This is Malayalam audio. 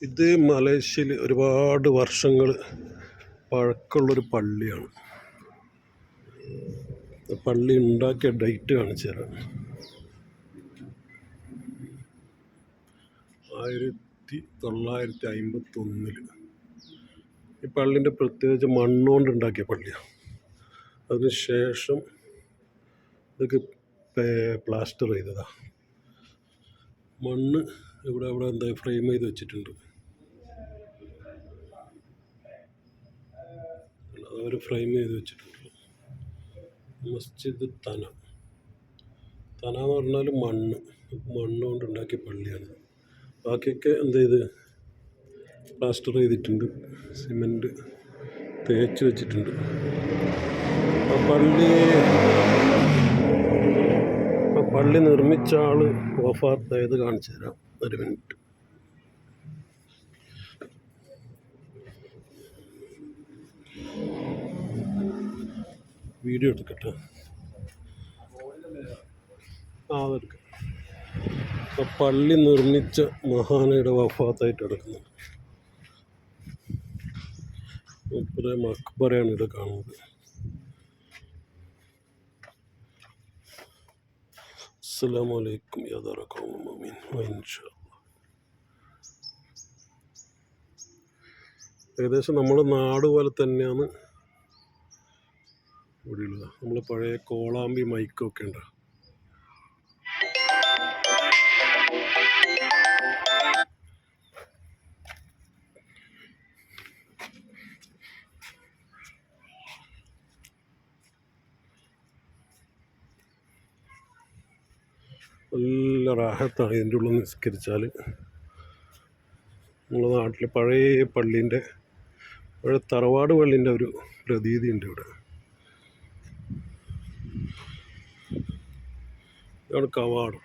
ഇത് മലേഷ്യയിൽ ഒരുപാട് വർഷങ്ങൾ പഴക്കമുള്ളൊരു പള്ളിയാണ്. പള്ളി ഉണ്ടാക്കിയ ഡേറ്റ് കാണിച്ചു തരാം. 1951. ഈ പള്ളിൻ്റെ പ്രത്യേകിച്ച് മണ്ണുകൊണ്ട് ഉണ്ടാക്കിയ പള്ളിയാണ്. അതിനുശേഷം ഇതൊക്കെ പ്ലാസ്റ്റർ ചെയ്തതാണ്. മണ്ണ് ഇവിടെ എന്താ ഫ്രെയിം ചെയ്ത് വെച്ചിട്ടുണ്ട്. അവർ ഫ്രെയിം ചെയ്ത് വെച്ചിട്ടുണ്ട്. മസ്ജിദ് തന എന്ന് പറഞ്ഞാൽ മണ്ണ് കൊണ്ട് ഉണ്ടാക്കിയ പള്ളിയാണ്. ബാക്കിയൊക്കെ എന്ത് ചെയ്ത് പ്ലാസ്റ്റർ ചെയ്തിട്ടുണ്ട്, സിമെൻറ്റ് തേച്ച് വെച്ചിട്ടുണ്ട്. ആ പള്ളി നിർമ്മിച്ച ആൾ വഫാത്തായത് കാണിച്ചു തരാം. ഒരു മിനിറ്റ്. വീഡിയോ എടുക്കട്ടെ. അതെടുക്കാം. അപ്പം പള്ളി നിർമ്മിച്ച മഹാനയുടെ വഫാത്തായിട്ട് കിടക്കുന്നത്. മക്ബറയാണ് ഇവിടെ കാണുന്നത്. അസ്സലാമു അലൈക്കും യാ ദാറ ഖൗമി മുഅ്മിനീൻ ഇൻഷാ അല്ലാഹ്. ഏകദേശം നമ്മുടെ നാട് പോലെ തന്നെയാണ് ഇവിടെയുള്ളത്. നമ്മൾ പഴയ കോളാമ്പി മൈക്കൊക്കെ ഉണ്ട്. നല്ല റാഹത്താണ് ഇതിൻ്റെ ഉള്ളിൽ നിസ്കരിച്ചാൽ. നമ്മുടെ നാട്ടിൽ പഴയ പള്ളീൻ്റെ പഴയ തറവാട് പള്ളീൻ്റെ ഒരു പ്രതീതി ഉണ്ട് ഇവിടെ. ഇതാണ് കവാടം.